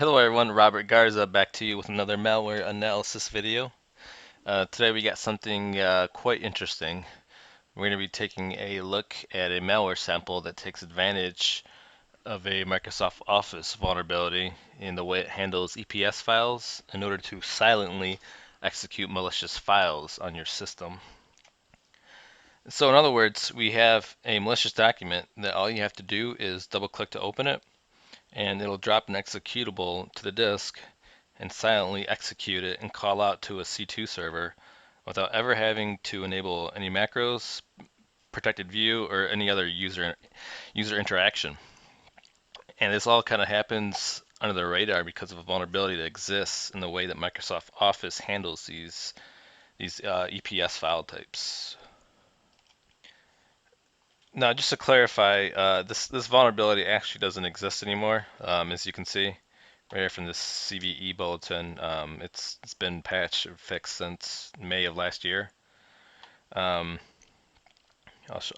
Hello everyone, Robert Garza back to you with another malware analysis video. Today we got something quite interesting. We're going to be taking a look at a malware sample that takes advantage of a Microsoft Office vulnerability in the way it handles EPS files in order to silently execute malicious files on your system. So in other words, we have a malicious document that all you have to do is double click to open it, and it'll drop an executable to the disk and silently execute it and call out to a C2 server without ever having to enable any macros, protected view, or any other user interaction. And this all kind of happens under the radar because of a vulnerability that exists in the way that Microsoft Office handles these EPS file types. Now, just to clarify, this vulnerability actually doesn't exist anymore, as you can see right here from this CVE bulletin. It's been patched or fixed since May of last year. I'll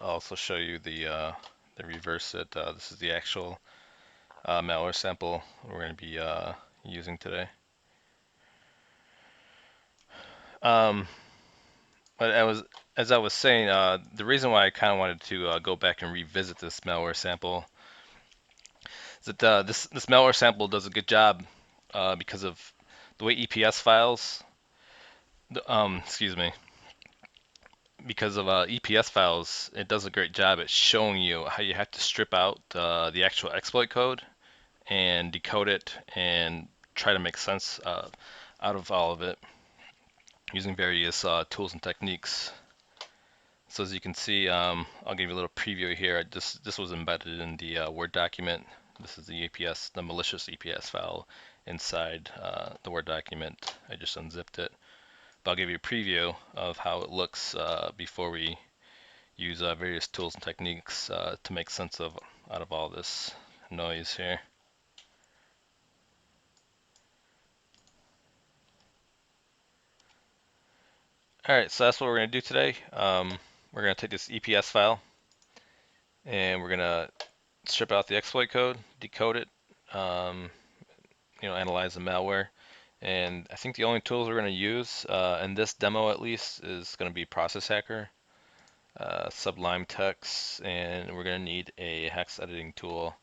also show you the reverse it. This is the actual malware sample we're going to be using today. Um, but as I was saying, the reason why I kind of wanted to go back and revisit this malware sample is that this malware sample does a good job because of the way EPS files, excuse me, because of EPS files, it does a great job at showing you how you have to strip out the actual exploit code and decode it and try to make sense out of all of it using various tools and techniques. So as you can see, I'll give you a little preview here. This was embedded in the Word document. This is the EPS, the malicious EPS file inside the Word document. I just unzipped it. But I'll give you a preview of how it looks before we use various tools and techniques to make sense of out of all this noise here. All right, so that's what we're going to do today. We're going to take this EPS file and we're going to strip out the exploit code, decode it, um, analyze the malware. And I think the only tools we're going to use in this demo at least is going to be Process Hacker, Sublime Text, and we're going to need a hex editing tool,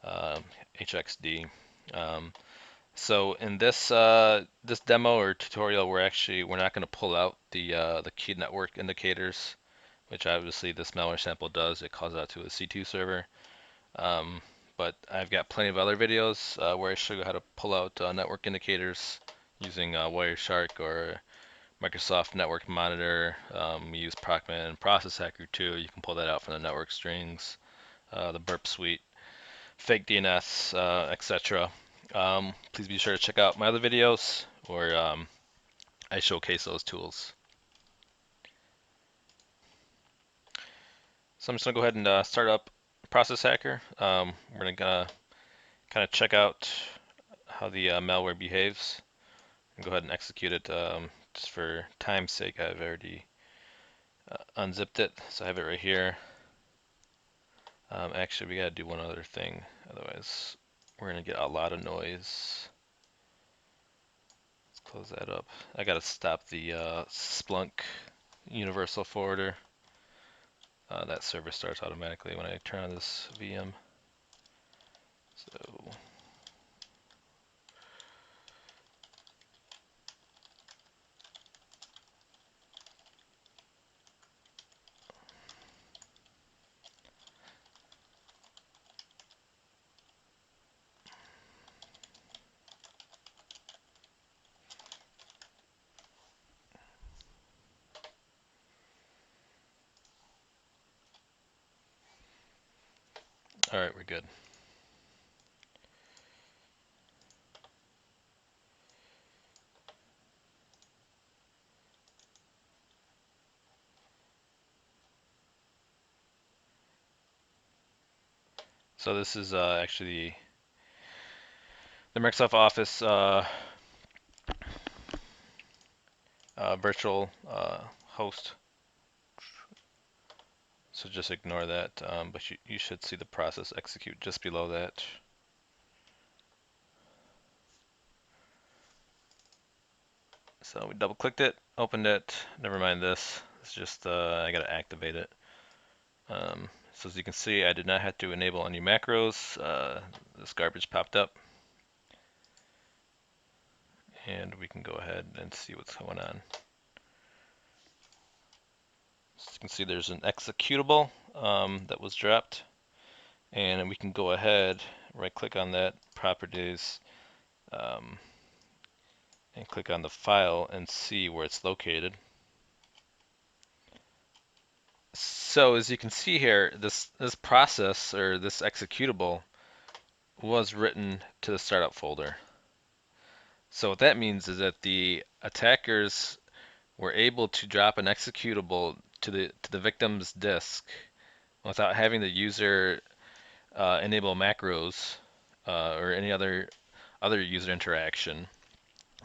HXD. So in this demo or tutorial, we're not going to pull out the key network indicators, which obviously this malware sample does. It calls out to a C2 server. Um, but I've got plenty of other videos where I show you how to pull out network indicators using Wireshark or Microsoft Network Monitor. We use Procman and Process Hacker too. You can pull that out from the network strings, the burp suite, fake DNS, etc. Please be sure to check out my other videos where I showcase those tools. So I'm just gonna go ahead and start up Process Hacker. We're gonna kind of check out how the malware behaves and go ahead and execute it. Just for time's sake, I've already unzipped it, so I have it right here. Actually, we gotta do one other thing, otherwise we're gonna get a lot of noise. Let's close that up. I gotta stop the Splunk universal forwarder. That server starts automatically when I turn on this VM. So all right, we're good. So this is actually the Microsoft Office virtual host. So just ignore that, but you should see the process execute just below that. So we double clicked it, opened it. Never mind this. It's just I gotta activate it. So as you can see, I did not have to enable any macros. This garbage popped up, and we can go ahead and see what's going on. So you can see there's an executable that was dropped, and we can go ahead, right click on that, properties, um, and click on the file and see where it's located. So as you can see here, this process or this executable was written to the startup folder. So what that means is that the attackers were able to drop an executable to the victim's disk without having the user enable macros or any other user interaction.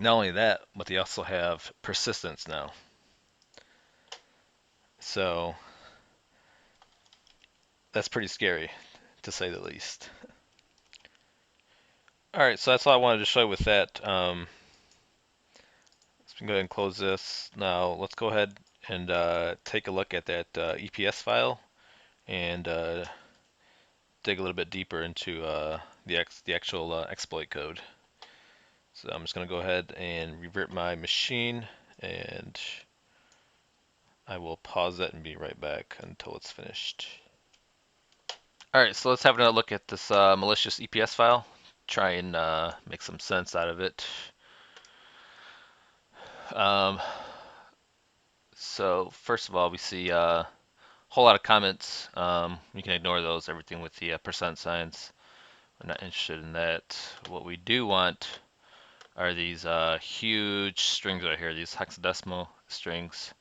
Not only that, but they also have persistence now. So that's pretty scary, to say the least. All right, so that's all I wanted to show you with that. Let's go ahead and close this. Now let's go ahead and take a look at that EPS file and dig a little bit deeper into the actual exploit code. So I'm just going to go ahead and revert my machine, and I will pause it and be right back until it's finished. All right, so let's have another look at this malicious EPS file. Try and make some sense out of it. Um, so first of all, we see a whole lot of comments. You can ignore those, everything with the percent signs. We're not interested in that. What we do want are these huge strings right here, these hexadecimal strings.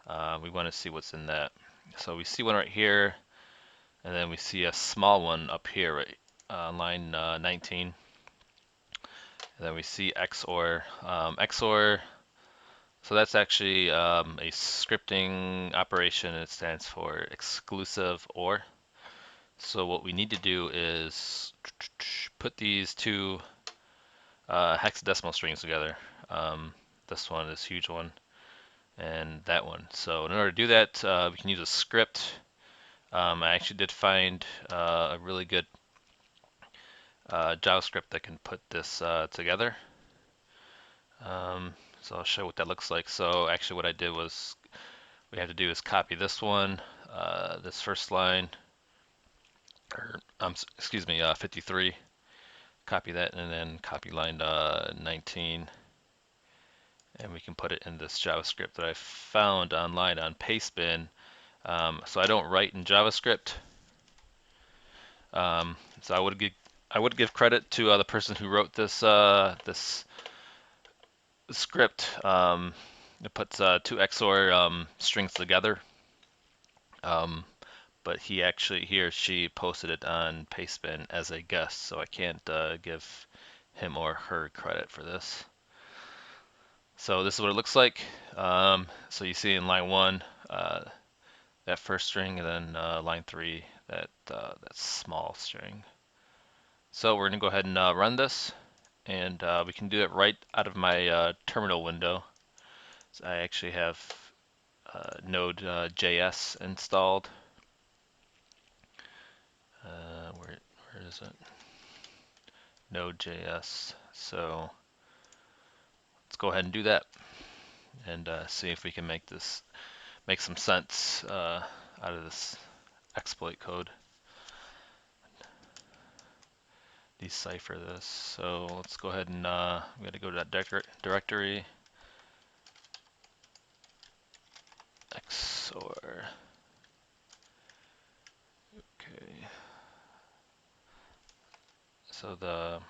We want to see what's in that. So we see one right here, and then we see a small one up here, right, line 19. And then we see XOR. XOR, so that's actually a scripting operation. It stands for exclusive OR. So what we need to do is put these two hexadecimal strings together. This one, this huge one, and that one. So in order to do that, we can use a script. I actually did find a really good JavaScript that can put this together. So I'll show you what that looks like. So actually what I did was, we have to do is copy this one, this first line, or excuse me, 53. Copy that, and then copy line 19. And we can put it in this JavaScript that I found online on Pastebin. So I don't write in JavaScript. So I would give credit to the person who wrote this this script. It puts two XOR strings together. But he or she posted it on Pastebin as a guest, so I can't give him or her credit for this. So this is what it looks like. So you see in line 1 that first string, and then line 3 that small string. So we're going to go ahead and run this, and we can do it right out of my terminal window. So I actually have Node.js installed. Where is it? Node.js. So let's go ahead and do that, and see if we can make some sense out of this exploit code. Decipher this. So let's go ahead and we got to go to that directory. XOR. Okay. So the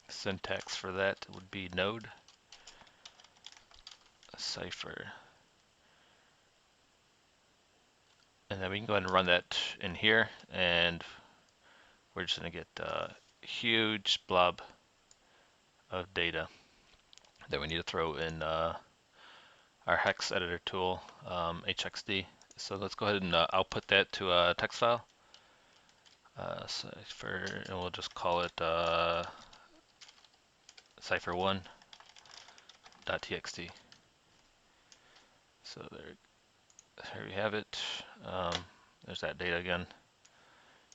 syntax for that would be node cipher. And then we can go ahead and run that in here, and we're just going to get a huge blob of data that we need to throw in our hex editor tool, HXD. So let's go ahead and output that to a text file. Cipher, and we'll just call it cipher1. .txt. So there we have it. There's that data again.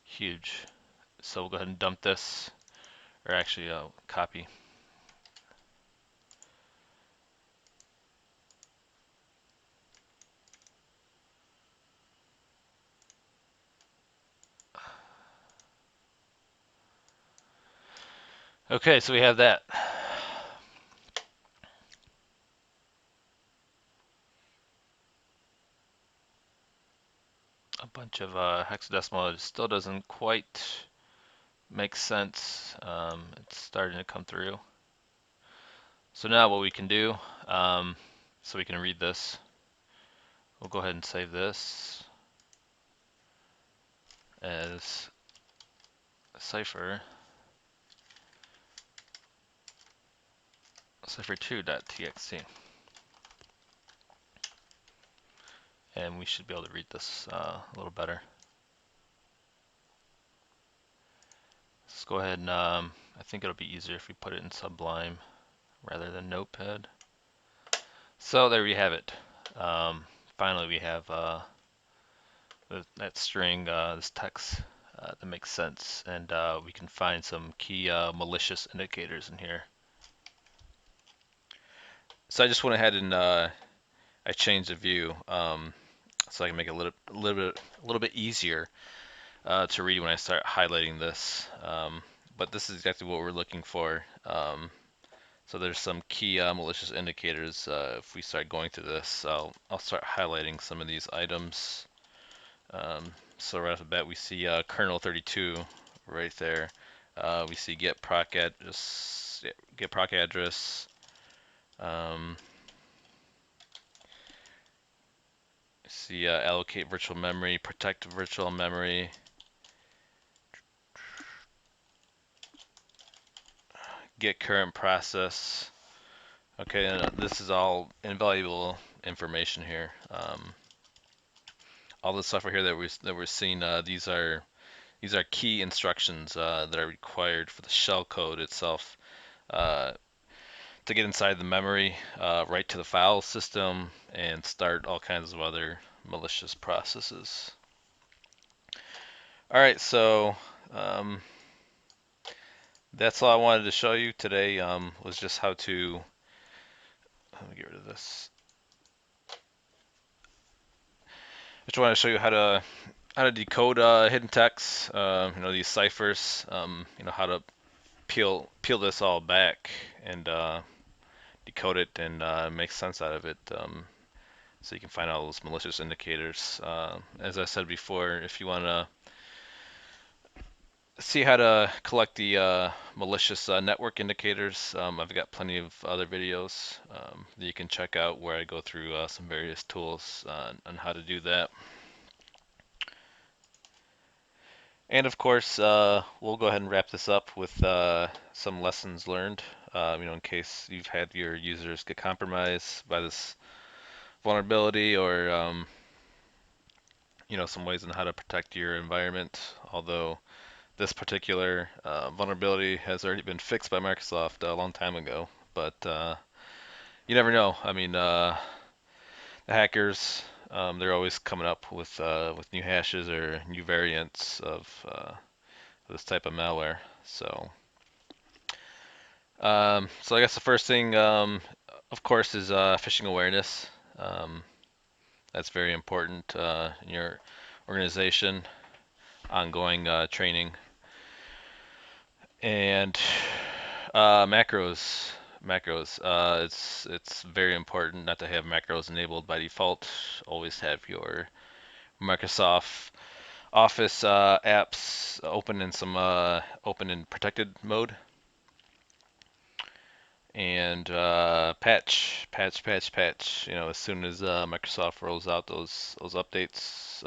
Huge. So we'll go ahead and dump this, or actually copy. Okay, so we have that. A bunch of hexadecimal. It still doesn't quite make sense. It's starting to come through. So now what we can do, so we can read this, we'll go ahead and save this as cipher2.txt, and we should be able to read this a little better. Let's go ahead and I think it'll be easier if we put it in Sublime rather than Notepad. So there we have it. Finally, we have that string, this text that makes sense, and we can find some key malicious indicators in here. So I just went ahead and I changed the view so I can make it a little bit easier to read when I start highlighting this. But this is exactly what we're looking for. So there's some key malicious indicators. If we start going through this, I'll start highlighting some of these items. So right off the bat, we see kernel 32 right there. We see get proc address. See allocate virtual memory, protect virtual memory. Get current process. Okay, and this is all invaluable information here. All the software here that we're seeing, these are key instructions that are required for the shell code itself to get inside the memory, write to the file system, and start all kinds of other malicious processes. All right, so that's all I wanted to show you today. Was just how to. Let me get rid of this. Just wanted to show you how to decode hidden texts. These ciphers. How to peel this all back and decode it and make sense out of it. So you can find all those malicious indicators. As I said before, if you want to see how to collect the malicious network indicators, I've got plenty of other videos that you can check out where I go through some various tools on how to do that. And of course, we'll go ahead and wrap this up with some lessons learned. In case you've had your users get compromised by this vulnerability, or some ways on how to protect your environment. Although this particular vulnerability has already been fixed by Microsoft a long time ago, but you never know. I mean, the hackers, they're always coming up with new hashes or new variants of this type of malware. So I guess the first thing, of course, is phishing awareness. That's very important in your organization. Ongoing training and macros. It's very important not to have macros enabled by default. Always have your Microsoft Office apps open in some open in protected mode. And patch. As soon as Microsoft rolls out those updates,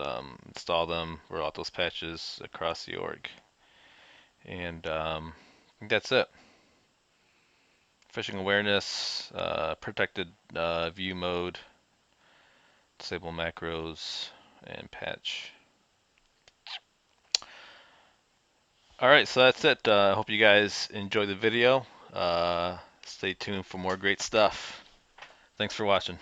install them, roll out those patches across the org. And I think that's it. Phishing awareness, protected view mode, disable macros, and patch. All right, so that's it. I hope you guys enjoy the video. Stay tuned for more great stuff. Thanks for watching.